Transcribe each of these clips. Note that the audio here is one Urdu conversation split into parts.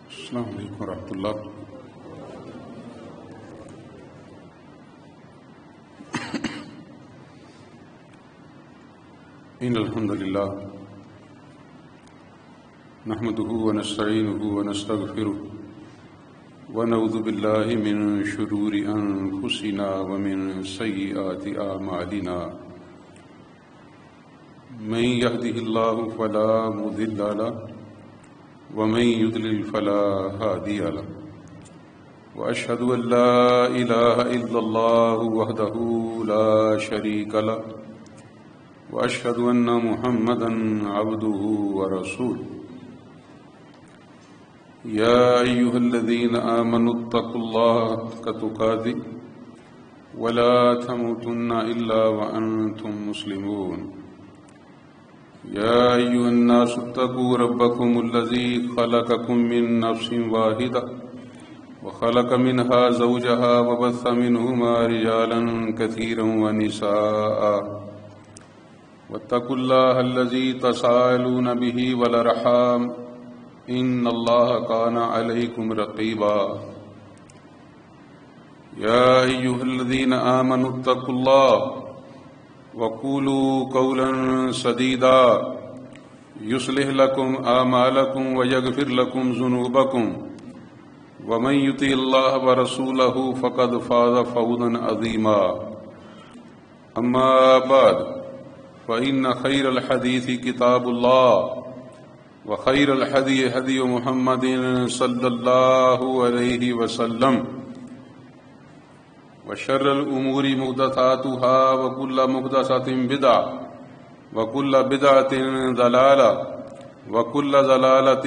السلام علیکم ورحمۃ اللہ۔ ان الحمد للہ نحمده ونستعینه ونستغفره ونعوذ باللہ من شرور انفسنا ومن سیئات اعمالنا، من يهده الله فلا مضل له ومن يضلل فلا هادي له، وأشهد أن لا إله إلا الله وحده لا شريك له، وأشهد أن محمدا عبده ورسوله۔ يا أيها الذين آمنوا اتقوا الله حق تقاته ولا تموتن إلا وأنتم مسلمون۔ يا أيها الناس اتقوا ربكم الذي خلقكم من نفس واحدة وخلق منها زوجها وبث منهما رجالا كثيرا ونساء، واتقوا الله الذي تساءلون به والأرحام إن الله كان عليكم رقيبا۔ يا أيها الذين آمنوا اتقوا الله وقولوا قولا سديدا يصلح لكم أعمالكم ويغفر لكم ذنوبكم، ومن يطع الله ورسوله فقد فاز فوزا عظيما۔ أما بعد فإن خير الحديث كتاب الله، وخير الهدي هدي محمد صلى الله عليه وسلم، وشر الأمور محدثاتها وكل محدثة بدعة وكل بدعة ضلالة وكل ضلالة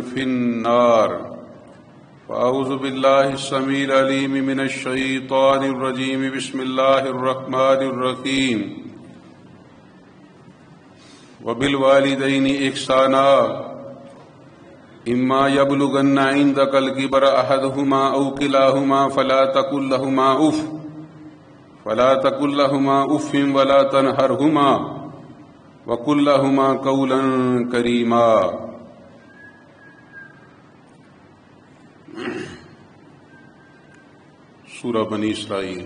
في النار۔ فأعوذ بالله السميع العليم من الشيطان الرجيم، بسم الله الرحمن الرحيم۔ وبالوالدين إحسانا إما يبلغن عندك الكبر أحدهما أو كلاهما فلا تقل لهما أف ولا تنهرهما وقل لهما قولا كريما۔ سورہ بنی اسرائیل،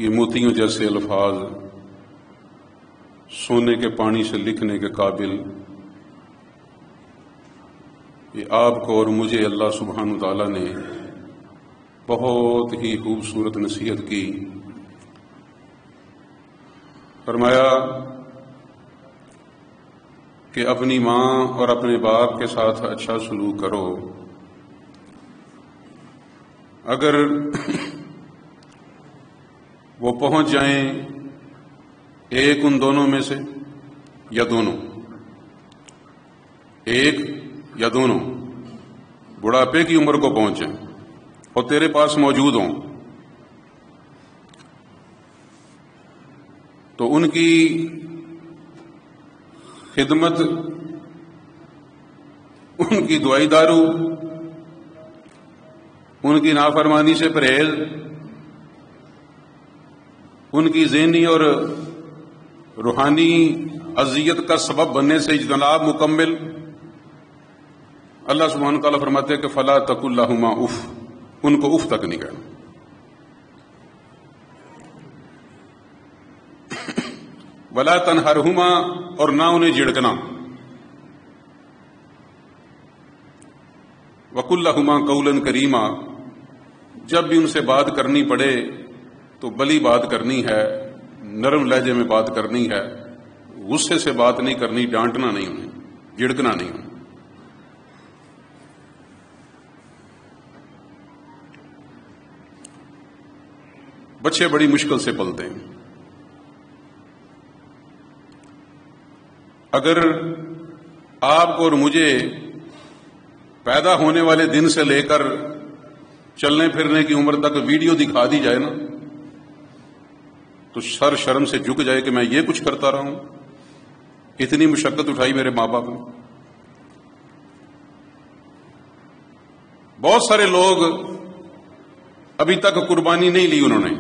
یہ موتیوں جیسے الفاظ سونے کے پانی سے لکھنے کے قابل، یہ آپ کو اور مجھے اللہ سبحانہ وتعالیٰ نے بہت ہی خوبصورت نصیحت کی۔ فرمایا کہ اپنی ماں اور اپنے باپ کے ساتھ اچھا سلوک کرو، اگر وہ پہنچ جائیں ایک ان دونوں میں سے یا دونوں، ایک یا دونوں بڑھاپے کی عمر کو پہنچیں اور تیرے پاس موجود ہوں، تو ان کی خدمت، ان کی دوائی دارو، ان کی نافرمانی سے پرہیز، ان کی ذہنی اور روحانی اذیت کا سبب بننے سے اجتناب مکمل۔ اللہ سبحانہ وتعالیٰ فرماتے ہیں کہ فلا تقل لہما اف، ان کو اف تک نہیں کہنا۔ ولا تنہرہما، اور نہ انہیں جھڑکنا۔ وقل لہما قولا کریما، جب بھی ان سے بات کرنی پڑے تو بلی بات کرنی ہے، نرم لہجے میں بات کرنی ہے، غصے سے بات نہیں کرنی، ڈانٹنا نہیں انہیں، جھڑکنا نہیں انہیں۔ بچے بڑی مشکل سے پلتے ہیں، اگر آپ کو اور مجھے پیدا ہونے والے دن سے لے کر چلنے پھرنے کی عمر تک ویڈیو دکھا دی جائے نا، تو سر شرم سے جھک جائے کہ میں یہ کچھ کرتا رہا ہوں، اتنی مشقت اٹھائی میرے ماں باپ نے۔ بہت سارے لوگ ابھی تک قربانی نہیں لی، انہوں نے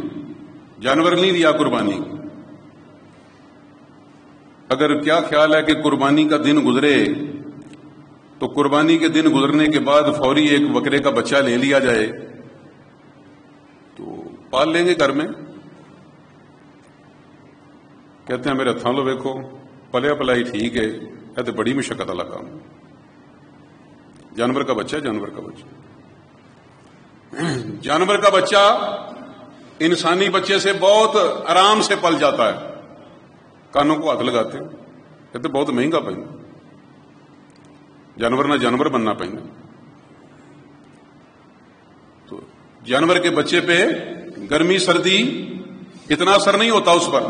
جانور نہیں لیا قربانی، اگر کیا خیال ہے کہ قربانی کا دن گزرے تو قربانی کے دن گزرنے کے بعد فوری ایک بکرے کا بچہ لے لیا جائے تو پال لیں گے گھر میں؟ کہتے ہیں میرے ہاتھوں لو ویکھو پلیا پلائی ٹھیک ہے، یہ تو بڑی مشقت والا کام، جانور کا بچہ جانور کا بچہ انسانی بچے سے بہت آرام سے پل جاتا ہے، کانوں کو ہاتھ لگاتے ہیں، کہتے بہت مہنگا پہ جانور نہ جانور بننا پہ، تو جانور کے بچے پہ گرمی سردی اتنا اثر نہیں ہوتا اس پر،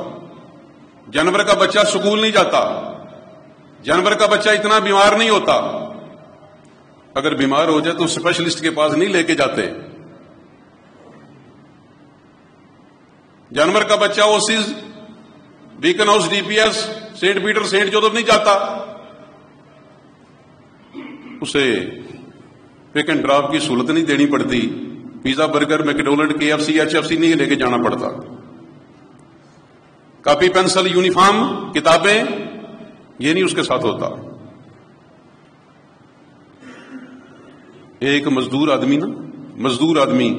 جانور کا بچہ سکول نہیں جاتا، جانور کا بچہ اتنا بیمار نہیں ہوتا، اگر بیمار ہو جائے تو اسپیشلسٹ کے پاس نہیں لے کے جاتے، جانور کا بچہ اوسیز Beaconhouse D P S Saint Peter Saint Joseph نہیں جاتا، اسے پک اینڈ ڈراپ کی سہولت نہیں دینی پڑتی، پیزا برگر میکڈونلڈ کے F C H F C نہیں لے کے جانا پڑتا، کاپی پینسل یونیفارم کتابیں یہ نہیں اس کے ساتھ ہوتا۔ ایک مزدور آدمی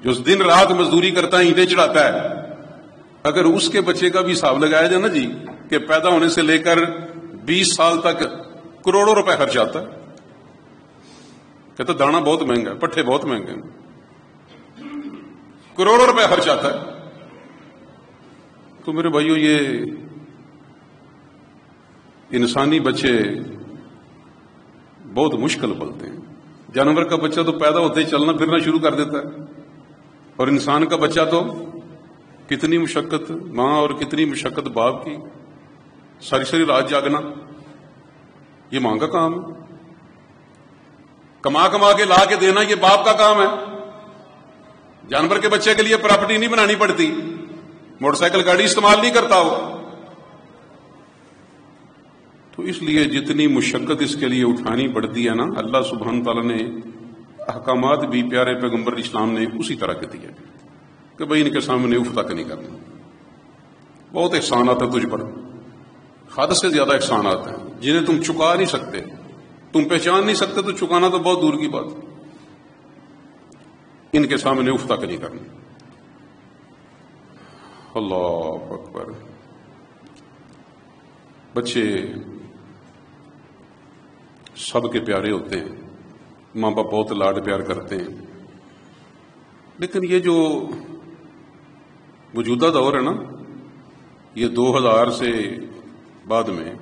جو دن رات مزدوری کرتا ہے، اینٹیں چڑھاتا ہے، اگر اس کے بچے کا بھی حساب لگایا جائے نا جی کہ پیدا ہونے سے لے کر 20 سال تک کروڑوں روپے خرچ آتا ہے، کہتا دانا بہت مہنگا ہے، پٹھے بہت مہنگے ہیں، کروڑوں روپے خرچ آتا ہے، تو میرے بھائیو یہ انسانی بچے بہت مشکل پلتے ہیں، جانور کا بچہ تو پیدا ہوتے ہی چلنا پھرنا شروع کر دیتا ہے، اور انسان کا بچہ تو کتنی مشقت ماں اور کتنی مشقت باپ کی، ساری رات جاگنا، یہ ماں کا کام ہے، کما کے لا کے دینا یہ باپ کا کام ہے، جانور کے بچے کے لیے پراپرٹی نہیں بنانی پڑتی، موٹر سائیکل گاڑی استعمال نہیں کرتا ہو، تو اس لیے جتنی مشقت اس کے لیے اٹھانی پڑتی ہے نا، اللہ سبحانہ تعالیٰ نے احکامات بھی پیارے پیغمبر اسلام نے اسی طرح کے دیے کہ بھئی ان کے سامنے اف تک نہیں کرنا، بہت احسانات ہیں تجھ پر، حد سے زیادہ احسانات ہیں جنہیں تم چکا نہیں سکتے، تم پہچان نہیں سکتے، تو چکانا تو بہت دور کی بات، ان کے سامنے اف تک نہیں کرنا۔ اللہ اکبر۔ بچے سب کے پیارے ہوتے ہیں، ماں باپ بہت لاڈ پیار کرتے ہیں، لیکن یہ جو موجودہ دور ہے نا، یہ 2000 سے بعد میں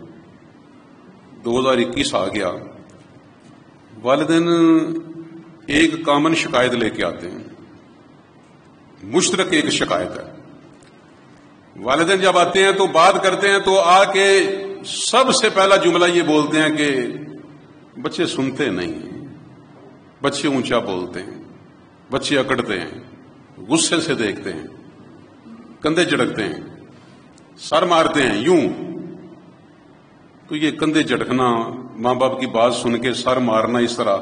2021 آ گیا، والدین ایک کامن شکایت لے کے آتے ہیں، مشترک ایک شکایت ہے، والدین جب آتے ہیں تو بات کرتے ہیں تو آ کے سب سے پہلا جملہ یہ بولتے ہیں کہ بچے سنتے نہیں ہیں، بچے اونچا بولتے ہیں، بچے اکڑتے ہیں، غصے سے دیکھتے ہیں، کندھے جھڑکتے ہیں، سر مارتے ہیں، یوں۔ تو یہ کندھے جھڑکنا، ماں باپ کی بات سن کے سر مارنا، اس طرح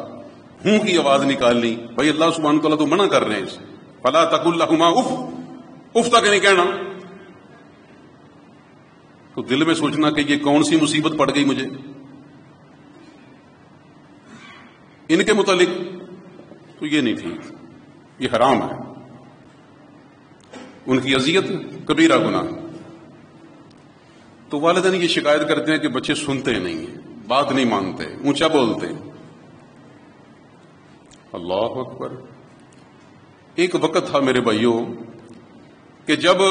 ہوں کی آواز نکالنی، بھائی اللہ سبحانہ تعالیٰ تو منع کر رہے ہیں اسے، فلا تقل لہما اف، اف تک نہیں کہنا، تو دل میں سوچنا کہ یہ کون سی مصیبت پڑ گئی مجھے ان کے متعلق، تو یہ نہیں ٹھیک، یہ حرام ہے، ان کی اذیت کبیرہ گناہ۔ تو والدین یہ شکایت کرتے ہیں کہ بچے سنتے نہیں ہیں، بات نہیں مانتے، اونچا بولتے ہیں۔ اللہ اکبر۔ ایک وقت تھا میرے بھائیوں کہ جب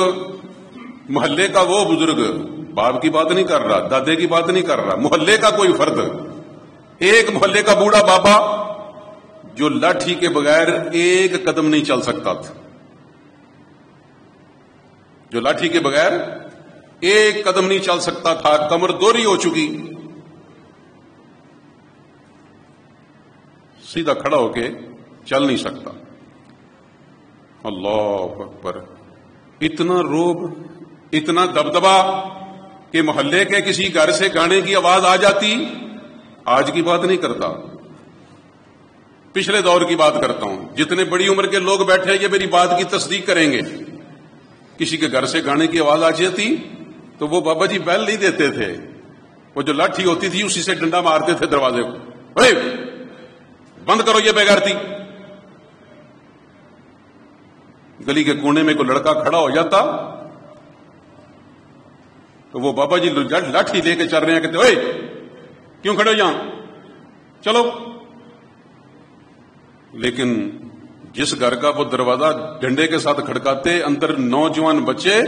محلے کا وہ بزرگ، باپ کی بات نہیں کر رہا، دادے کی بات نہیں کر رہا، محلے کا کوئی فرد، ایک محلے کا بوڑھا بابا جو لاٹھی کے بغیر ایک قدم نہیں چل سکتا تھا، جو لاٹھی کے بغیر ایک قدم نہیں چل سکتا تھا، کمر دوری ہو چکی، سیدھا کھڑا ہو کے چل نہیں سکتا۔ اللہ اکبر۔ اتنا روب، اتنا دبدبا کہ محلے کے کسی گھر سے گانے کی آواز آ جاتی، آج کی بات نہیں کرتا، پچھلے دور کی بات کرتا ہوں، جتنے بڑی عمر کے لوگ بیٹھے ہیں یہ میری بات کی تصدیق کریں گے، کسی کے گھر سے گانے کی آواز آ جاتی تو وہ بابا جی بیل نہیں دیتے تھے، وہ جو لاٹھی ہوتی تھی اسی سے ڈنڈا مارتے تھے دروازے کو، اے بند کرو یہ بےغیرتی۔ گلی کے کونے میں کوئی لڑکا کھڑا ہو جاتا تو وہ بابا جی لاٹھی لے کے چل رہے ہیں، کہتے اے کیوں کھڑے ہو یہاں، چلو۔ لیکن جس گھر کا وہ دروازہ ڈنڈے کے ساتھ کھڑکاتے، اندر نوجوان بچے،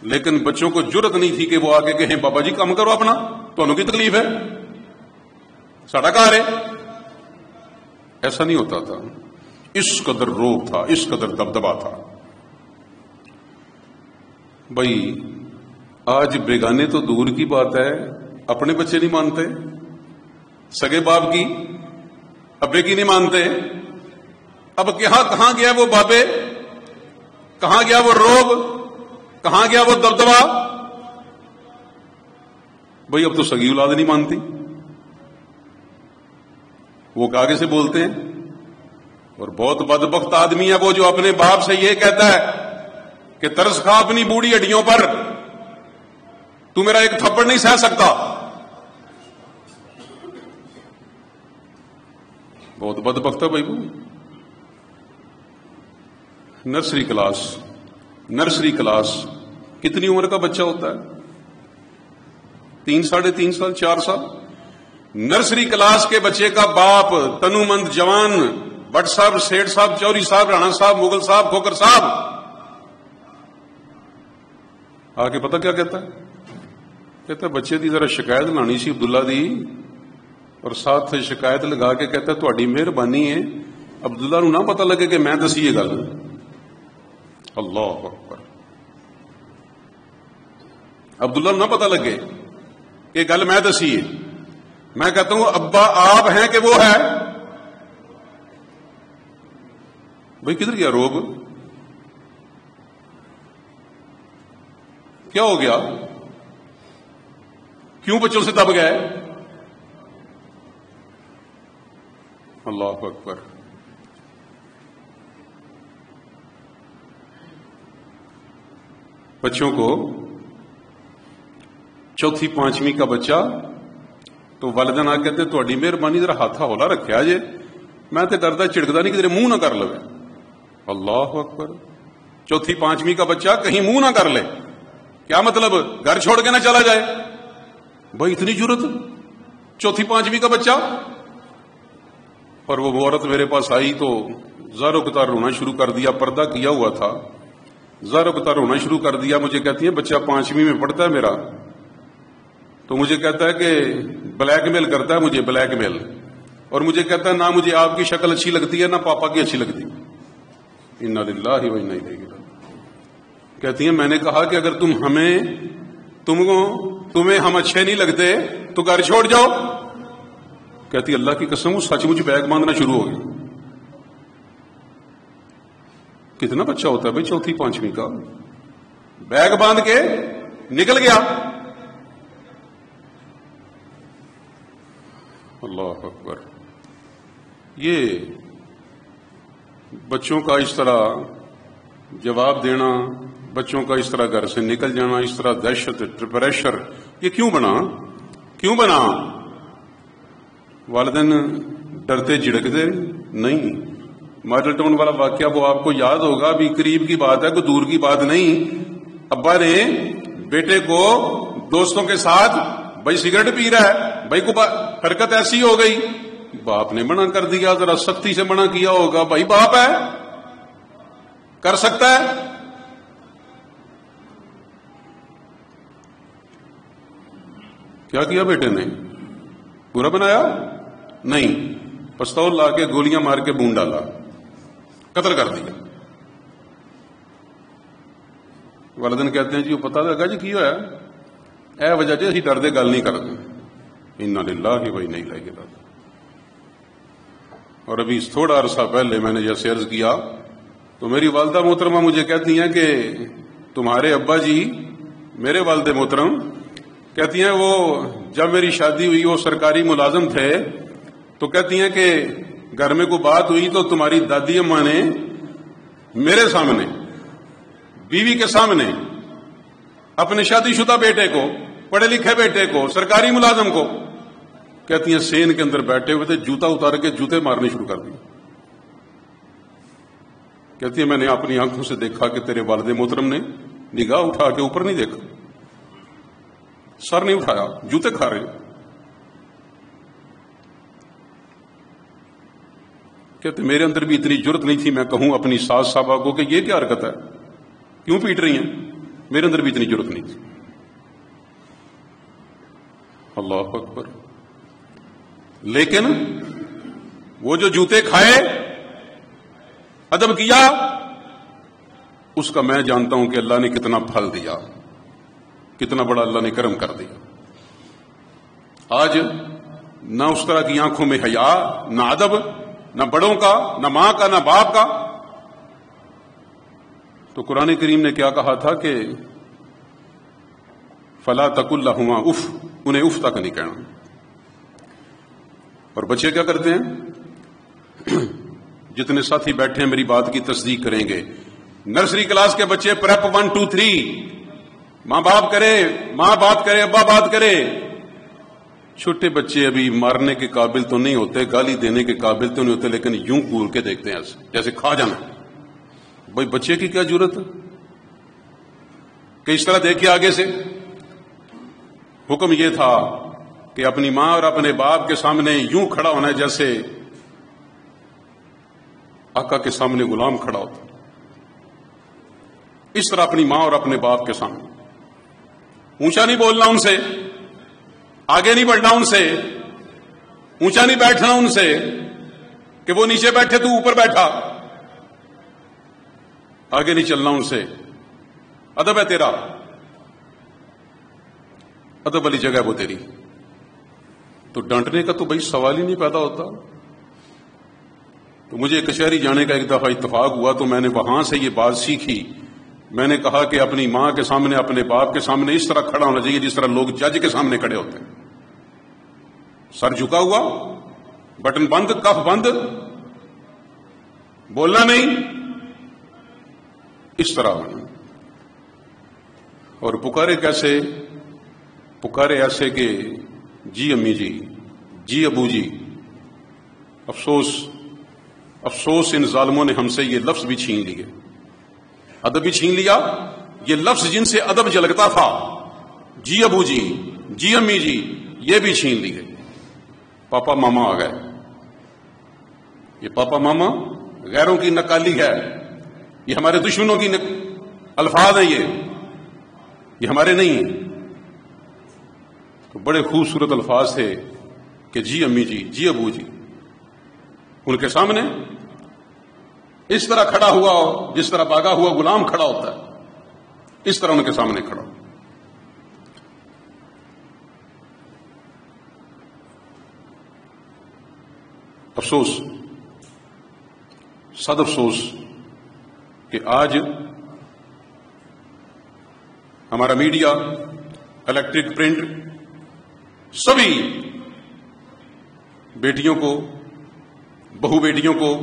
لیکن بچوں کو جرت نہیں تھی کہ وہ آگے کہیں بابا جی کام کرو اپنا، تمہیں کی تکلیف ہے، ساڈا گھر ہے۔ ایسا نہیں ہوتا تھا، اس قدر روب تھا، اس قدر دبدبا تھا۔ بھائی آج بیگانے تو دور کی بات ہے، اپنے بچے نہیں مانتے، سگے باپ کی ابے کی نہیں مانتے، اب کہاں گیا وہ بابے، کہاں گیا وہ روب، کہاں گیا وہ دبدبا؟ بھائی اب تو سگی اولاد نہیں مانتی، وہ آگے سے بولتے ہیں۔ اور بہت بدبخت آدمی ہے وہ جو اپنے باپ سے یہ کہتا ہے کہ ترس کھا اپنی بوڑھی ہڈیوں پر، تو میرا ایک تھپڑ نہیں سہ سکتا۔ بہت بدبخت ہے بھائی وہ۔ نرسری کلاس کتنی عمر کا بچہ ہوتا ہے؟ 3 ساڑھے 3 سال 4 سال۔ نرسری کلاس کے بچے کا باپ تنو مند جوان بٹ صاحب، سیٹ صاحب، چوری صاحب، رانا صاحب، مغل صاحب، کھوکر صاحب آگے پتہ کیا کہتا ہے؟ کہتا ہے بچے دی ذرا شکایت لانی سی عبداللہ دی، اور ساتھ شکایت لگا کے کہتا ہے تہاڈی مہربانی ہے عبداللہ نو نہ پتہ لگے کہ میں دسی یہ گل۔ اللہ اکبر، عبداللہ نو نہ پتہ لگے کہ گل میں دسی ہے۔ میں کہتا ہوں ابا آپ ہیں کہ وہ ہے؟ بھائی کدھر گیا روب؟ کیا ہو گیا؟ کیوں بچوں سے دب گئے؟ اللہ اکبر۔ بچوں کو 4 5ویں کا بچہ تو والدین آ کہتے تہاڈی مہربانی ذرا ہاتھ ہولا رکھیا جے، میں تے ڈردا چڑکدا نہیں کدھر منہ نہ کر لے۔ اللہ اکبر، 4 5ویں کا بچہ کہیں منہ نہ کر لے، کیا مطلب گھر چھوڑ کے نہ چلا جائے؟ بھائی اتنی جرت، 4 5ویں کا بچہ۔ اور وہ عورت میرے پاس آئی تو زارو قطار رونا شروع کر دیا، پردہ کیا ہوا تھا، زارو قطار رونا شروع کر دیا۔ مجھے کہتی ہے بچہ 5ویں میں پڑھتا ہے میرا، تو مجھے کہتا ہے کہ بلیک میل کرتا ہے مجھے، بلیک میل، اور مجھے کہتا ہے نہ مجھے آپ کی شکل اچھی لگتی ہے نہ پاپا کی اچھی لگتی۔ انا للہ و انا الیہ راجعون۔ کہتی ہیں میں نے کہا کہ اگر تمہیں ہم اچھے نہیں لگتے تو گھر چھوڑ جاؤ۔ کہتی اللہ کی قسم وہ سچ مجھ بیگ باندھنا شروع ہو گیا۔ کتنا بچہ ہوتا ہے بھائی 4 5ویں کا؟ بیگ باندھ کے نکل گیا۔ اللہ اکبر۔ یہ بچوں کا اس طرح جواب دینا، بچوں کا اس طرح گھر سے نکل جانا، اس طرح دہشت، پریشر، یہ کیوں بنا؟ والدین ڈرتے جھڑکتے نہیں۔ ماڈل ٹاؤن والا واقعہ وہ آپ کو یاد ہوگا، ابھی قریب کی بات ہے، کوئی دور کی بات نہیں۔ ابا نے بیٹے کو دوستوں کے ساتھ بھائی سگریٹ پی رہا ہے، بھائی کو حرکت ایسی ہو گئی، باپ نے منع کر دیا، ذرا سختی سے منع کیا ہوگا، بھائی باپ ہے کر سکتا ہے۔ کیا کیا بیٹے نے؟ برا بنایا؟ نہیں، پستول لا کے گولیاں مار کے بون ڈالا، قتل کر دیا۔ والدین کہتے ہیں جی وہ پتا لگا جی کی ہوا اے وجہ جی اسی ڈردے گل نہیں کرتے۔ انا للہ و انا الیہ راجعون۔ اور ابھی تھوڑا عرصہ پہلے میں نے جیسے عرض کیا تو میری والدہ محترمہ مجھے کہتی ہیں کہ تمہارے ابا جی، میرے والد محترم کہتی ہیں وہ جب میری شادی ہوئی وہ سرکاری ملازم تھے، تو کہتی ہیں کہ گھر میں کوئی بات ہوئی تو تمہاری دادی اماں نے میرے سامنے، بیوی کے سامنے اپنے شادی شدہ بیٹے کو، پڑھے لکھے بیٹے کو، سرکاری ملازم کو، کہتی ہیں سین کے اندر بیٹھے ہوئے تھے، جوتا اتار کے جوتے مارنے شروع کر دیے. کہتی ہے میں نے اپنی آنکھوں سے دیکھا کہ تیرے والد محترم نے نگاہ اٹھا کے اوپر نہیں دیکھا، سر نہیں اٹھایا، جوتے کھا رہے ہیں. کہتے میرے اندر بھی اتنی جرت نہیں تھی میں کہوں اپنی ساس صاحبہ کو کہ یہ کیا حرکت ہے، کیوں پیٹ رہی ہیں، میرے اندر بھی اتنی جرت نہیں تھی. اللہ اکبر. لیکن وہ جو جوتے کھائے، ادب کیا، اس کا میں جانتا ہوں کہ اللہ نے کتنا پھل دیا، کتنا بڑا اللہ نے کرم کر دیا. آج نہ اس طرح کی آنکھوں میں حیا، نہ ادب، نہ بڑوں کا، نہ ماں کا، نہ باپ کا. تو قرآن کریم نے کیا کہا تھا کہ فلا تقل لہما اف، انہیں اف تک نہیں کہنا. اور بچے کیا کرتے ہیں؟ جتنے ساتھی بیٹھے ہیں میری بات کی تصدیق کریں گے، نرسری کلاس کے بچے، پریپ 1 2 3، ماں باپ کرے، ماں بات کرے، ابا بات کرے. چھوٹے بچے ابھی مارنے کے قابل تو نہیں ہوتے، گالی دینے کے قابل تو نہیں ہوتے، لیکن یوں کور کے دیکھتے ہیں ایسے جیسے کھا جانا. بھائی بچے کی کیا ضرورت ہے کہ اس طرح دیکھے آگے سے. حکم یہ تھا کہ اپنی ماں اور اپنے باپ کے سامنے یوں کھڑا ہونا ہے جیسے آقا کے سامنے غلام کھڑا ہوتا. اس طرح اپنی ماں اور اپنے باپ کے سامنے اونچا نہیں بولنا ان سے، آگے نہیں بڑھنا ان سے، اونچا نہیں بیٹھنا ان سے کہ وہ نیچے بیٹھے تو اوپر بیٹھا، آگے نہیں چلنا ان سے. ادب ہے تیرا، ادب والی جگہ وہ تیری. تو ڈانٹنے کا تو بھائی سوال ہی نہیں پیدا ہوتا. تو مجھے کچہری جانے کا ایک دفعہ اتفاق ہوا تو میں نے وہاں سے یہ بات سیکھی. میں نے کہا کہ اپنی ماں کے سامنے، اپنے باپ کے سامنے اس طرح کھڑا ہونا چاہیے جس طرح لوگ جج کے سامنے کھڑے ہوتے ہیں. سر جھکا ہوا، بٹن بند، کف بند، بولنا نہیں، اس طرح. اور پکارے کیسے؟ پکارے ایسے کہ جی امی جی، جی ابو جی. افسوس افسوس ان ظالموں نے ہم سے یہ لفظ بھی چھین لیے، ادب بھی چھین لیا. یہ لفظ جن سے ادب جھلکتا تھا، جی ابو جی، جی امی جی، یہ بھی چھین لیے. پاپا ماما آ گئے. یہ پاپا ماما غیروں کی نکالی ہے، یہ ہمارے دشمنوں کی الفاظ ہیں، یہ ہمارے نہیں ہیں. تو بڑے خوبصورت الفاظ تھے کہ جی امی جی، جی ابو جی. ان کے سامنے اس طرح کھڑا ہوا ہو جس طرح باغا ہوا غلام کھڑا ہوتا ہے، اس طرح ان کے سامنے کھڑا. افسوس، صد افسوس کہ آج ہمارا میڈیا، الیکٹرک، پرنٹ، سبھی بیٹیوں کو، بہو بیٹیوں کو،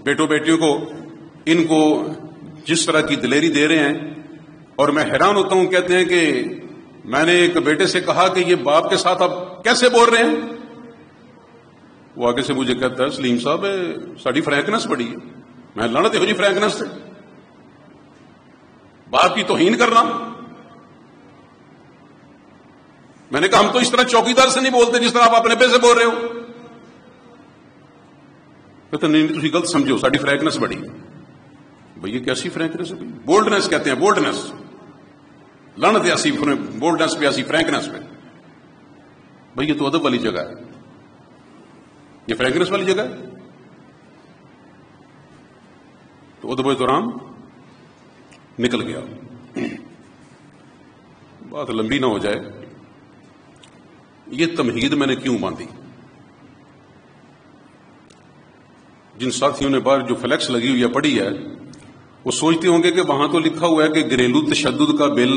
بیٹوں بیٹیوں کو، ان کو جس طرح کی دلیری دے رہے ہیں. اور میں حیران ہوتا ہوں. کہتے ہیں کہ میں نے ایک بیٹے سے کہا کہ یہ باپ کے ساتھ آپ کیسے بول رہے ہیں؟ وہ آگے سے مجھے کہتا ہے سلیم صاحب ساری فرینکنس بڑی ہے. میں لڑتے ہو جی فرینکنس سے، باپ کی توہین کرنا. میں نے کہا ہم تو اس طرح چوکیدار سے نہیں بولتے جس طرح آپ اپنے پہ سے بول رہے ہو. کہتے نہیں تھی غلط سمجھو، ساری فرینکنس بڑی ہے. بھئی یہ کیسی فرینکنس ہے؟ بولڈنس کہتے ہیں، بولڈنس. لڑتے ایسی بولڈنس پہ، ایسی فرینکنس پہ. بھئی یہ تو ادب والی جگہ ہے، یہ فرینکنس والی جگہ ہے. تو ادب و احترام نکل گیا. بات لمبی نہ ہو جائے، یہ تمہید میں نے کیوں باندھی؟ جن ساتھیوں نے باہر جو فلیکس لگی ہوئی ہے پڑھی ہے، وہ سوچتے ہوں گے کہ وہاں تو لکھا ہوا ہے کہ گھریلو تشدد کا بل،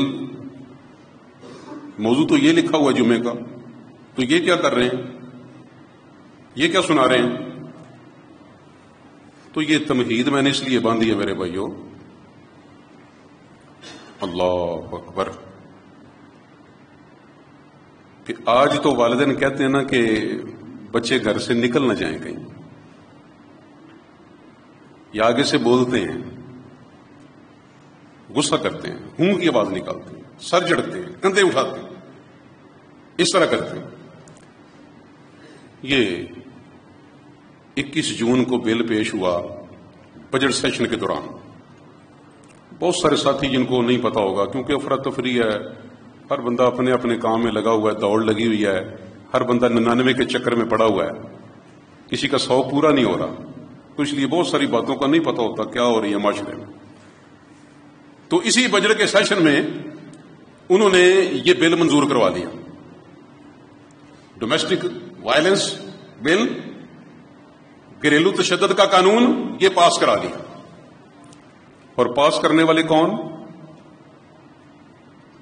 موضوع تو یہ لکھا ہوا ہے جمعے کا، تو یہ کیا کر رہے ہیں، یہ کیا سنا رہے ہیں؟ تو یہ تمہید میں نے اس لیے باندھی ہے میرے بھائیوں. اللہ اکبر. کہ آج تو والدین کہتے ہیں نا کہ بچے گھر سے نکل نہ جائیں کہیں، یا آگے سے بولتے ہیں، غصہ کرتے ہیں، ہوں کی آواز نکالتے ہیں، سر جڑتے ہیں، کندھے اٹھاتے ہیں، اس طرح کرتے ہیں۔ یہ 21 جون کو بل پیش ہوا بجٹ سیشن کے دوران۔ بہت سارے ساتھی جن کو نہیں پتا ہوگا، کیونکہ افراتفری ہے، ہر بندہ اپنے اپنے کام میں لگا ہوا ہے، دوڑ لگی ہوئی ہے، ہر بندہ 99 کے چکر میں پڑا ہوا ہے، کسی کا 100 پورا نہیں ہو رہا، تو اس لیے بہت ساری باتوں کا نہیں پتا ہوتا کیا ہو رہی ہے معاشرے میں۔ تو اسی بجٹ کے سیشن میں انہوں نے یہ بل منظور کروا دیا، ڈومیسٹک وائلنس بل، گھریلو تشدد کا قانون، یہ پاس کرا دیا۔ اور پاس کرنے والے کون؟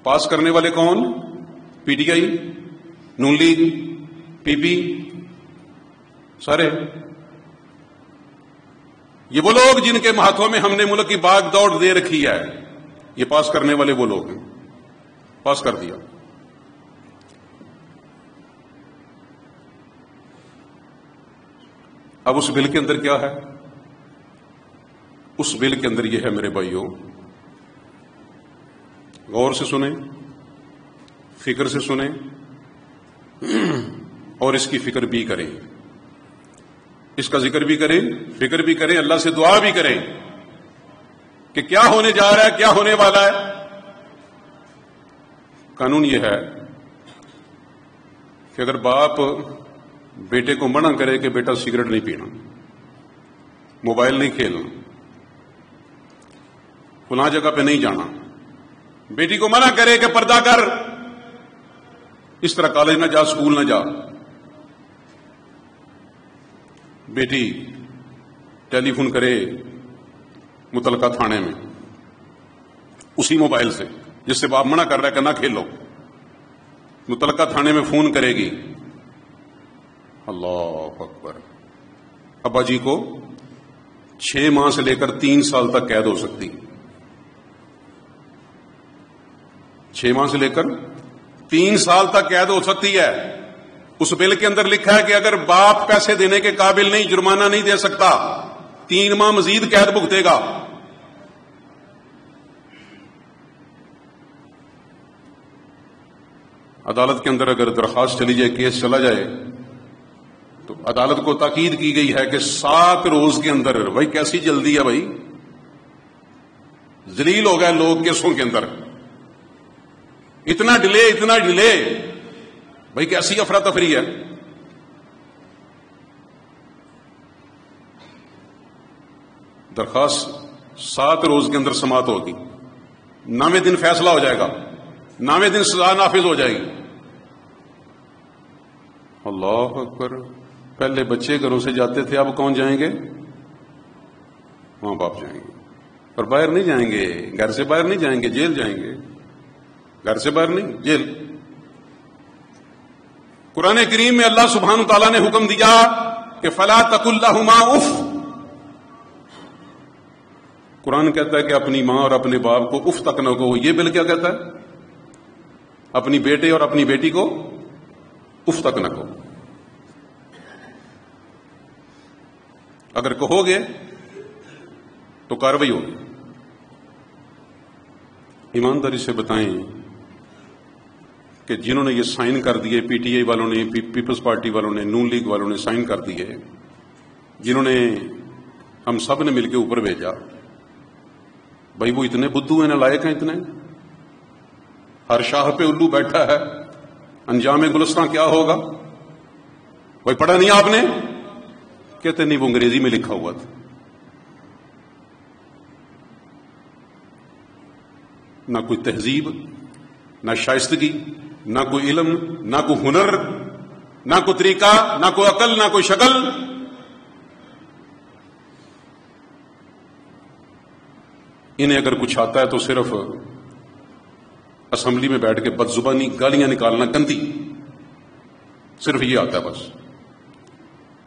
پاس کرنے والے کون؟ P T I, known league, پی پی، سارے۔ یہ وہ لوگ جن کے ہاتھوں میں ہم نے ملک کی باغ دوڑ دے رکھی ہے، یہ پاس کرنے والے وہ لوگ ہیں، پاس کر دیا۔ اب اس بل کے اندر کیا ہے؟ اس بل کے اندر یہ ہے میرے بھائیوں، غور سے سنیں، فکر سے سنیں، اور اس کی فکر بھی کریں، اس کا ذکر بھی کریں، فکر بھی کریں، اللہ سے دعا بھی کریں کہ کیا ہونے جا رہا ہے، کیا ہونے والا ہے۔ قانون یہ ہے کہ اگر باپ بیٹے کو منع کرے کہ بیٹا سگریٹ نہیں پینا، موبائل نہیں کھیلنا، فلاں جگہ پہ نہیں جانا، بیٹی کو منع کرے کہ پردہ کر، اس طرح کالج نہ جا، اسکول نہ جا، بیٹی ٹیلی فون کرے متعلقہ تھانے میں اسی موبائل سے جس سے باپ منع کر رہا ہے کہ نہ کھیلو، متعلقہ تھانے میں فون کرے گی، اللہ اکبر، ابا جی کو 6 ماہ سے لے کر 3 سال تک قید ہو سکتی، 6 ماہ سے لے کر 3 سال تک قید ہو سکتی ہے۔ اس بل کے اندر لکھا ہے کہ اگر باپ پیسے دینے کے قابل نہیں، جرمانہ نہیں دے سکتا، 3 ماہ مزید قید بھگتے گا۔ عدالت کے اندر اگر درخواست چلی جائے، کیس چلا جائے، تو عدالت کو تاکید کی گئی ہے کہ 7 روز کے اندر، بھائی کیسی جلدی ہے بھائی، ذلیل ہو گئے لوگ کیسوں کے اندر، اتنا ڈیلے، اتنا ڈیلے، بھائی کیسی افراتفری ہے۔ درخواست 7 روز کے اندر سماعت ہوگی، 9ویں دن فیصلہ ہو جائے گا، 9ویں دن سزا نافذ ہو جائے گی۔ اللہ اکبر، پہلے بچے گھروں سے جاتے تھے، اب کون جائیں گے؟ ماں باپ جائیں گے، اور باہر نہیں جائیں گے، گھر سے باہر نہیں جائیں گے، جیل جائیں گے، گھر سے باہر نہیں، جیل۔ قرآن کریم میں اللہ سبحانہ تعالیٰ نے حکم دیا کہ فلا تقل لہما اف، قرآن کہتا ہے کہ اپنی ماں اور اپنے باپ کو اف تک نہ کہو۔ یہ بل کیا کہتا ہے؟ اپنی بیٹے اور اپنی بیٹی کو اف تک نہ کہو۔ اگر کہو گے تو کارروائی ہوگی۔ ایمانداری سے بتائیں کہ جنہوں نے یہ سائن کر دیے، پی ٹی آئی والوں نے، پیپلز پارٹی والوں نے، نون لیگ والوں نے سائن کر دیے، جنہوں نے ہم سب نے مل کے اوپر بھیجا، بھائی وہ اتنے بدھو ہیں، نالائق ہیں اتنے، ہر شاہ پہ الو بیٹھا ہے، انجام گلستان کیا ہوگا؟ بھائی پڑھا نہیں آپ نے؟ کہتے نہیں، وہ انگریزی میں لکھا ہوا تھا۔ نہ کوئی تہذیب، نہ شائستگی، نہ کوئی علم، نہ کوئی ہنر، نہ کوئی طریقہ، نہ کوئی عقل، نہ کوئی شکل۔ انہیں اگر کچھ آتا ہے تو صرف اسمبلی میں بیٹھ کے بد زبانی گالیاں نکالنا، گندی، صرف یہ آتا ہے بس،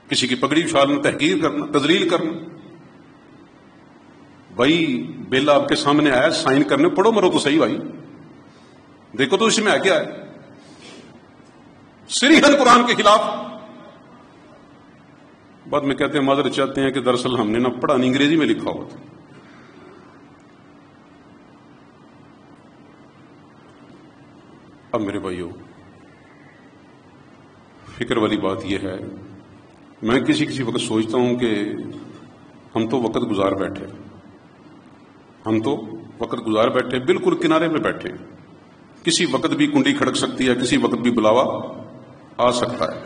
کسی کی پگڑی اچھالنا، تحقیر کرنا، تذلیل کرنا۔ بھائی بل آپ کے سامنے آیا، سائن کرنے، پڑھو مرو تو صحیح بھائی، دیکھو تو اس میں کیا ہے۔ صریحاً قرآن کے خلاف. بعد میں کہتے ہیں معذرت چاہتے ہیں کہ دراصل ہم نے نہ پڑھا نہیں، انگریزی میں لکھا ہوا تھا. اب میرے بھائیو، فکر والی بات یہ ہے، میں کسی وقت سوچتا ہوں کہ ہم تو وقت گزار بیٹھے، بالکل کنارے پہ بیٹھے. کسی وقت بھی کنڈی کھڑک سکتی ہے، کسی وقت بھی بلاوا آ سکتا ہے،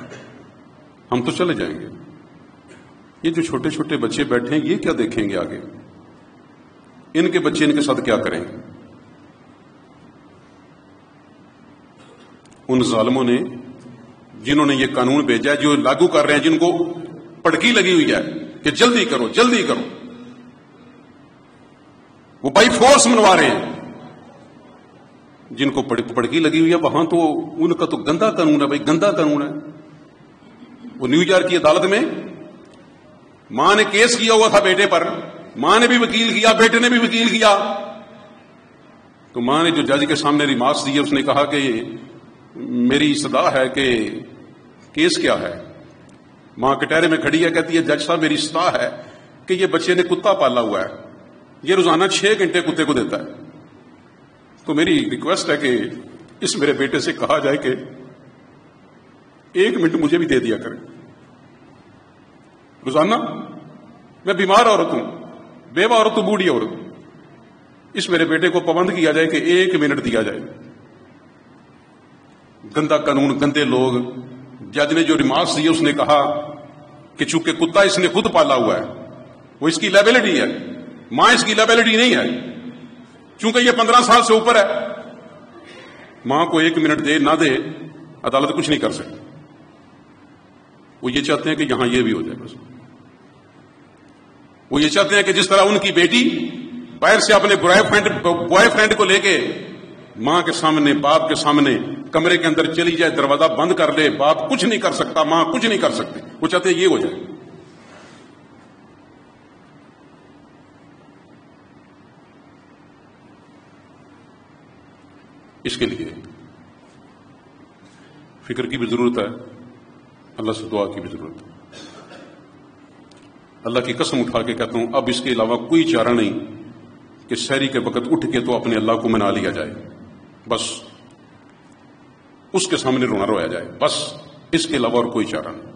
ہم تو چلے جائیں گے. یہ جو چھوٹے چھوٹے بچے بیٹھے ہیں، یہ کیا دیکھیں گے آگے؟ ان کے بچے ان کے ساتھ کیا کریں گے؟ ان ظالموں نے جنہوں نے یہ قانون بھیجا ہے، جو لاگو کر رہے ہیں، جن کو پڑکی لگی ہوئی ہے کہ جلدی کرو جلدی کرو، وہ بائی فورس منوا رہے ہیں. جن کو پڑکی لگی ہوئی ہے وہاں تو ان کا تو گندا قانون ہے بھائی، گندا قانون ہے. وہ نیو یارک کی عدالت میں ماں نے کیس کیا ہوا تھا بیٹے پر، ماں نے بھی وکیل کیا، بیٹے نے بھی وکیل کیا. تو ماں نے جو جج کے سامنے ریمارکس دیے، اس نے کہا کہ میری صدا ہے کہ کیس کیا ہے. ماں کٹہرے میں کھڑی ہے، کہتی ہے جج صاحب میری صدا ہے کہ یہ بچے نے کتا پالا ہوا ہے، یہ روزانہ 6 گھنٹے کتے کو دیتا ہے. تو میری ریکویسٹ ہے کہ اس میرے بیٹے سے کہا جائے کہ 1 منٹ مجھے بھی دے دیا کرے روزانہ. میں بیمار عورت ہوں، بیوہ عورت ہوں، بوڑھی عورت ہوں. اس میرے بیٹے کو پابند کیا جائے کہ 1 منٹ دیا جائے. گندا قانون، گندے لوگ. جج نے جو ریمارکس دیے اس نے کہا کہ چونکہ کتا اس نے خود پالا ہوا ہے، وہ اس کی لائبلٹی ہے، ماں اس کی لائبلٹی نہیں ہے. چونکہ یہ 15 سال سے اوپر ہے، ماں کو 1 منٹ دے نہ دے عدالت کچھ نہیں کر سکتی. وہ یہ چاہتے ہیں کہ یہاں یہ بھی ہو جائے. بس وہ یہ چاہتے ہیں کہ جس طرح ان کی بیٹی باہر سے اپنے بوائے فرینڈ کو لے کے ماں کے سامنے، باپ کے سامنے کمرے کے اندر چلی جائے، دروازہ بند کر لے، باپ کچھ نہیں کر سکتا، ماں کچھ نہیں کر سکتی. وہ چاہتے ہیں یہ ہو جائے. اس کے لیے فکر کی بھی ضرورت ہے، اللہ سے دعا کی بھی ضرورت ہے. اللہ کی قسم اٹھا کے کہتا ہوں، اب اس کے علاوہ کوئی چارہ نہیں کہ سحری کے وقت اٹھ کے تو اپنے اللہ کو منا لیا جائے، بس اس کے سامنے رونا رویا جائے، بس اس کے علاوہ اور کوئی چارہ نہیں.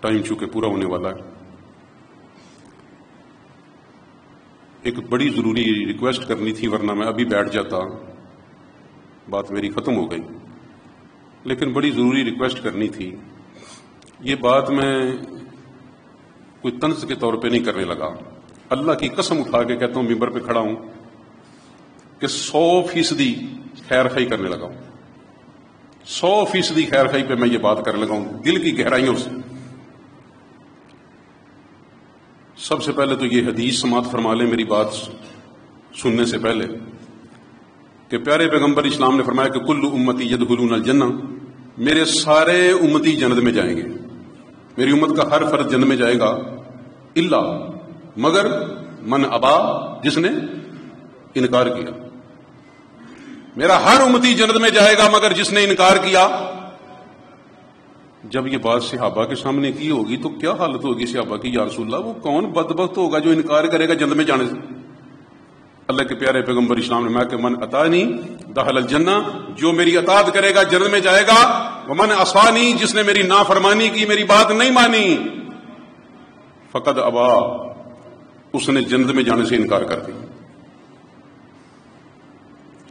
ٹائم چونکہ پورا ہونے والا ہے، ایک بڑی ضروری ریکویسٹ کرنی تھی، ورنہ میں ابھی بیٹھ جاتا، بات میری ختم ہو گئی. لیکن بڑی ضروری ریکویسٹ کرنی تھی. یہ بات میں کوئی طنز کے طور پہ نہیں کرنے لگا، اللہ کی قسم اٹھا کے کہتا ہوں، ممبر پہ کھڑا ہوں کہ 100% خیر خواہی کرنے لگا ہوں. 100% خیر خواہی پہ میں یہ بات کرنے لگا ہوں، دل کی گہرائیوں سے. سب سے پہلے تو یہ حدیث سماعت فرما لیں میری بات سننے سے پہلے کہ پیارے پیغمبر اسلام نے فرمایا کہ کل امتی یدخلون الجنہ، میرے سارے امتی جنت میں جائیں گے، میری امت کا ہر فرد جنت میں جائے گا، الا مگر من ابا، جس نے انکار کیا. میرا ہر امتی جنت میں جائے گا مگر جس نے انکار کیا. جب یہ بات صحابہ کے سامنے کی ہوگی تو کیا حالت ہوگی صحابہ کی؟ یا رسول اللہ، وہ کون بدبخت ہوگا جو انکار کرے گا جنت میں جانے سے؟ اللہ کے پیارے پیغمبر اسلام نے فرمایا کہ من اطاعنی دخل الجنہ، جو میری اطاعت کرے گا جنت میں جائے گا. ومن عصانی، جس نے میری نافرمانی کی، میری بات نہیں مانی، فقد ابا، اس نے جنت میں جانے سے انکار کر دیا.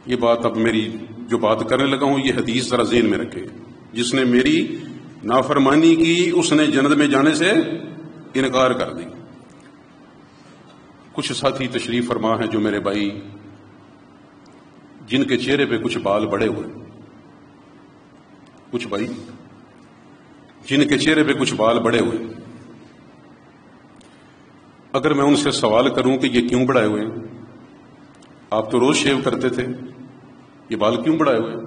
یہ بات اب میری جو بات کرنے لگا ہوں، یہ حدیث ذرا ذہن میں رکھے. جس نے میری نافرمانی کی اس نے جنت میں جانے سے انکار کر دی. کچھ ساتھی تشریف فرما ہیں جو میرے بھائی، جن کے چہرے پہ کچھ بال بڑے ہوئے، کچھ بھائی جن کے چہرے پہ کچھ بال بڑے ہوئے. اگر میں ان سے سوال کروں کہ یہ کیوں بڑھائے ہوئے ہیں؟ آپ تو روز شیو کرتے تھے، یہ بال کیوں بڑھائے ہوئے ہیں؟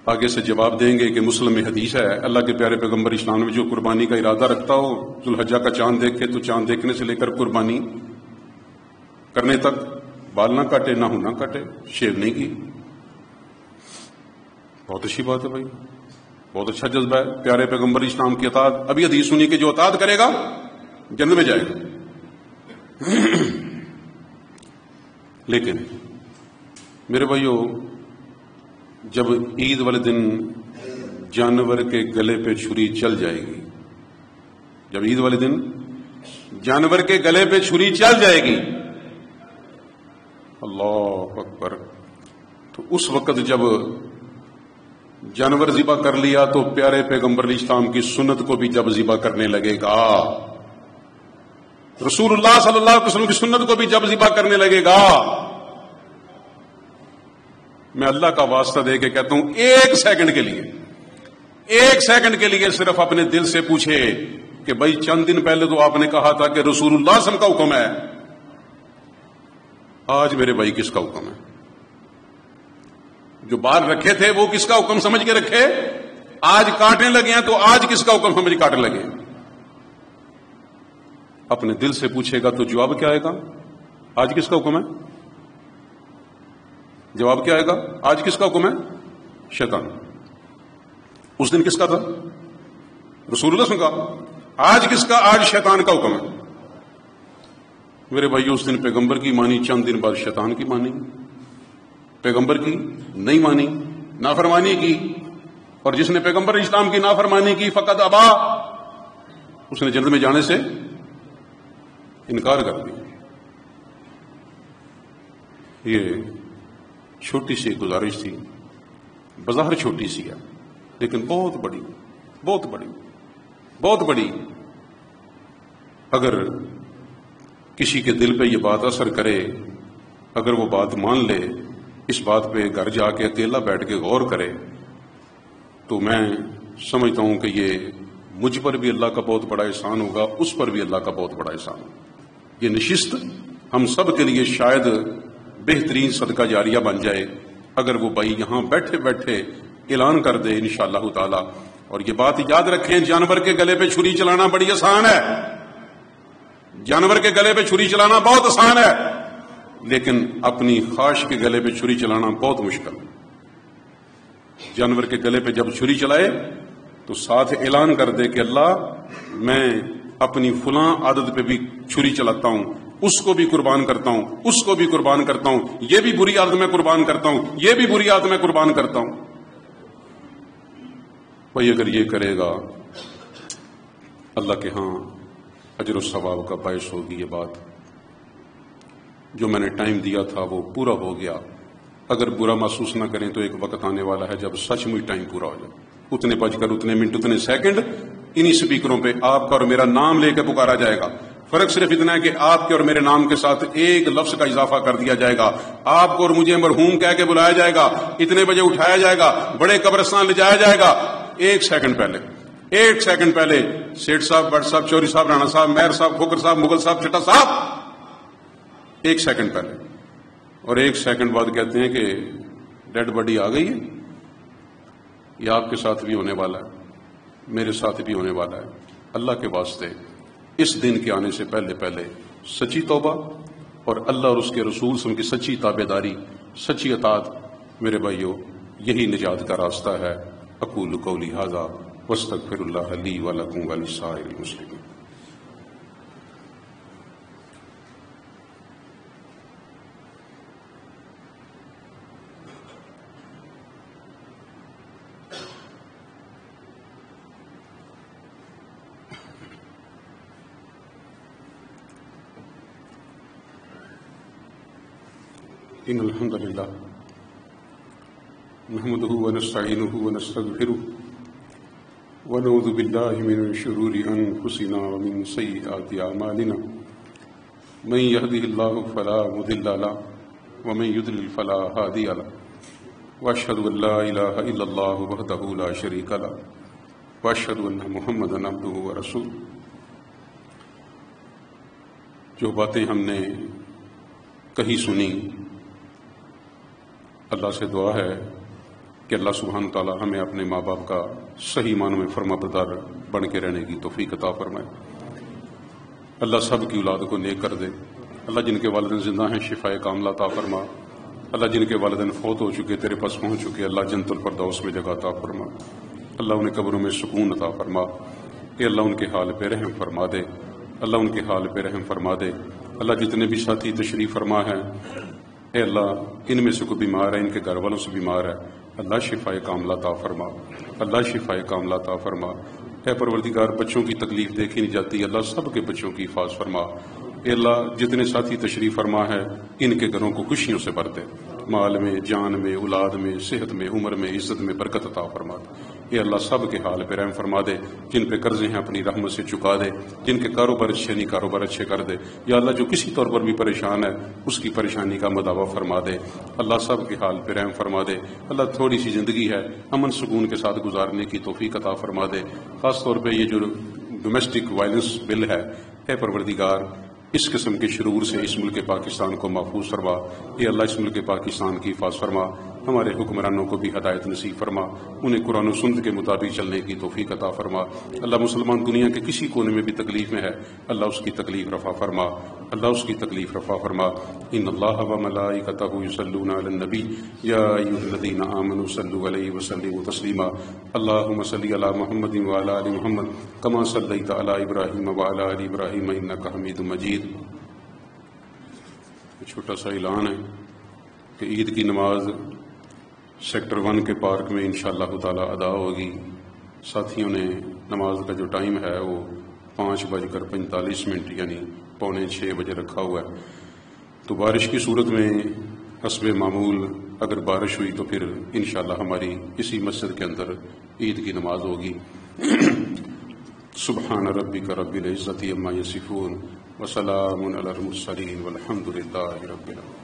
آگے سے جواب دیں گے کہ مسلم میں حدیث ہے، اللہ کے پیارے پیغمبر اسلام میں جو قربانی کا ارادہ رکھتا ہو، ذوالحجہ کا چاند دیکھے تو چاند دیکھنے سے لے کر قربانی کرنے تک بال نہ کاٹے، نہ نہ کاٹے، شیو نہیں کی. بہت اچھی بات ہے بھائی، بہت اچھا جذبہ ہے. پیارے پیغمبر اسلام کی اطاعت. ابھی حدیث سنی کہ جو اطاعت کرے گا جنت میں جائے گا. لیکن میرے بھائیو، جب عید والے دن جانور کے گلے پہ چھری چل جائے گی، جب عید والے دن جانور کے گلے پہ چھری چل جائے گی، اللہ اکبر، تو اس وقت جب جانور ذبح کر لیا تو پیارے پیغمبر اسلام کی سنت کو بھی جب ذبح کرنے لگے گا، رسول اللہ صلی اللہ علیہ وسلم کی سنت کو بھی جب ذبح کرنے لگے گا، میں اللہ کا واسطہ دے کے کہتا ہوں، ایک سیکنڈ کے لیے صرف اپنے دل سے پوچھے کہ بھائی چند دن پہلے تو آپ نے کہا تھا کہ رسول اللہ صلی اللہ علیہ وسلم کا حکم ہے، آج میرے بھائی کس کا حکم ہے؟ جو بال رکھے تھے وہ کس کا حکم سمجھ کے رکھے، آج کاٹنے لگے ہیں تو آج کس کا حکم سمجھ کاٹنے لگے ہیں؟ اپنے دل سے پوچھے گا تو جواب کیا آئے گا؟ آج کس کا حکم ہے؟ جواب کیا آئے گا؟ آج کس کا حکم ہے؟ شیطان. اس دن کس کا تھا؟ رسول اللہ صلی اللہ علیہ وسلم کا. آج کس کا؟ آج شیطان کا حکم ہے. میرے بھائی، اس دن پیغمبر کی مانی، چند دن بعد شیطان کی مانی. پیغمبر کی نہیں مانی، نافرمانی کی، اور جس نے پیغمبر اسلام کی نافرمانی کی فقط ابا، اس نے جنت میں جانے سے انکار کر دیا. یہ چھوٹی سی گزارش تھی، بظاہر چھوٹی سی ہے لیکن بہت بڑی، بہت بڑی، بہت بڑی. اگر کسی کے دل پہ یہ بات اثر کرے، اگر وہ بات مان لے، اس بات پہ گھر جا کے اکیلا بیٹھ کے غور کرے، تو میں سمجھتا ہوں کہ یہ مجھ پر بھی اللہ کا بہت بڑا احسان ہوگا، اس پر بھی اللہ کا بہت بڑا احسان ہوگا. یہ نشست ہم سب کے لیے شاید بہترین صدقہ جاریہ بن جائے اگر وہ بھائی یہاں بیٹھے بیٹھے اعلان کر دے انشاءاللہ تعالی. اور یہ بات یاد رکھیں، جانور کے گلے پہ چھری چلانا بڑی آسان ہے، جانور کے گلے پہ چھری چلانا بہت آسان ہے، لیکن اپنی خواہش کے گلے پہ چھری چلانا بہت مشکل. جانور کے گلے پہ جب چھری چلائے تو ساتھ اعلان کر دے کہ اللہ، میں اپنی فلاں عادت پہ بھی چھری چلاتا ہوں، اس کو بھی قربان کرتا ہوں، اس کو بھی قربان کرتا ہوں، یہ بھی بری عادت میں قربان کرتا ہوں، یہ بھی بری عادت میں قربان کرتا ہوں. بھائی اگر یہ کرے گا، اللہ کے ہاں اجر و ثواب کا باعث ہوگی. یہ بات جو میں نے ٹائم دیا تھا وہ پورا ہو گیا. اگر برا محسوس نہ کریں تو ایک وقت آنے والا ہے جب سچ مچ ٹائم پورا ہو جائے. اتنے بج کر اتنے منٹ اتنے سیکنڈ انہی سپیکروں پہ آپ کا اور میرا نام لے کے پکارا جائے گا. فرق صرف اتنا ہے کہ آپ کے اور میرے نام کے ساتھ ایک لفظ کا اضافہ کر دیا جائے گا. آپ کو اور مجھے مرحوم کہہ کے بلایا جائے گا، اتنے بجے اٹھایا جائے گا، بڑے قبرستان لے جایا جائے گا. ایک سیکنڈ پہلے سیٹھ صاحب، بٹ صاحب، چوری صاحب، رانا صاحب، مہر صاحب، کھوکر صاحب، مغل صاحب، چٹا صاحب، ایک سیکنڈ پہلے. اور ایک سیکنڈ بعد کہتے ہیں کہ ڈیڈ باڈی آ گئی ہے. یہ آپ کے ساتھ بھی ہونے والا ہے، میرے ساتھ بھی ہونے والا ہے. اللہ کے واسطے اس دن کے آنے سے پہلے سچی توبہ اور اللہ اور اس کے رسول صلی اللہ علیہ وسلم کی سچی تابع داری، سچی اطاعت، میرے بھائیو، یہی نجات کا راستہ ہے. اقول قولی ھذا واستغفر اللہ لی ولکم ولسائر المسلمین. ان الحمد للہ نحمده ونستعینه ونستغفره ونعوذ باللہ من شرور انفسنا ومن سیئات اعمالنا من يهده الله فلا مضل له ومن يضلل فلا هادي له واشهد ان لا اله الا الله وحده لا شريك له واشهد ان محمدا عبده ورسوله. جو باتیں ہم نے کہی سنی، اللہ سے دعا ہے کہ اللہ سبحانہ تعالی ہمیں اپنے ماں باپ کا صحیح معنوں میں فرما بردار بن کے رہنے کی توفیق عطا فرمائے. اللہ سب کی اولاد کو نیک کر دے. اللہ جن کے والدین زندہ ہیں شفائے کاملہ عطا فرما، اللہ جن کے والدین فوت ہو چکے تیرے پاس پہنچ چکے اللہ جنت الفردوس میں جگہ عطا فرما، اللہ انہیں قبروں میں سکون عطا فرما، کہ اللہ ان کے حال پہ رحم فرما دے، اللہ ان کے حال پہ رحم فرما دے، اللہ جتنے بھی ساتھی تشریف فرما ہیں اے اللہ ان میں سے کوئی بیمار ہے، ان کے گھر والوں سے بیمار ہے، اللہ شفائے کاملہ عطا فرما، اللہ شفائے کاملہ عطا فرما، اے پروردگار بچوں کی تکلیف دیکھی نہیں جاتی، اللہ سب کے بچوں کی حفاظ فرما، اے اللہ جتنے ساتھی تشریف فرما ہے ان کے گھروں کو خوشیوں سے بھر دے، مال میں، جان میں، اولاد میں، صحت میں، عمر میں، عزت میں برکت عطا فرما دے، اے اللہ سب کے حال پہ رحم فرما دے، جن پہ قرضے ہیں اپنی رحمت سے چکا دے، جن کے کاروبار اچھے نہیں کاروبار اچھے کر دے، یا اللہ جو کسی طور پر بھی پریشان ہے اس کی پریشانی کا مداوع فرما دے، اللہ سب کے حال پہ رحم فرما دے، اللہ تھوڑی سی زندگی ہے امن سکون کے ساتھ گزارنے کی توفیق عطا فرما دے، خاص طور پہ یہ جو ڈومیسٹک وائلنس بل ہے اے پروردگار اس قسم کے شرور سے اس ملک پاکستان کو محفوظ فرما، اے اللہ اس ملک پاکستان کی حفاظ فرما، ہمارے حکمرانوں کو بھی ہدایت نصیب فرما، انہیں قرآن و سنت کے مطابق چلنے کی توفیق عطا فرما، اللہ مسلمان دنیا کے کسی کونے میں بھی تکلیف میں ہے اللہ اس کی تکلیف رفع فرما، اللہ اس کی تکلیف رفع فرما، ان اللہ و ملائکتہ یصلون علی النبی یا ایھا الذین آمنوا صلوا علیہ وسلموا تسلیما، اللہم صل علی محمد وعلی آل محمد کما صلیت علی ابراہیم وعلی آل ابراہیم انک حمید مجید۔ چھوٹا سا اعلان ہے کہ عید کی نماز سیکٹر 1 کے پارک میں انشاءاللہ تعالی ادا ہوگی، ساتھیوں نے نماز کا جو ٹائم ہے وہ 5:45 یعنی 5:45 بجے رکھا ہوا ہے، تو بارش کی صورت میں حسب معمول اگر بارش ہوئی تو پھر انشاءاللہ ہماری اسی مسجد کے اندر عید کی نماز ہوگی۔ سبحان ربک رب العزت عما یصفون وسلام علی المرسلین والحمد للہ رب العالمین۔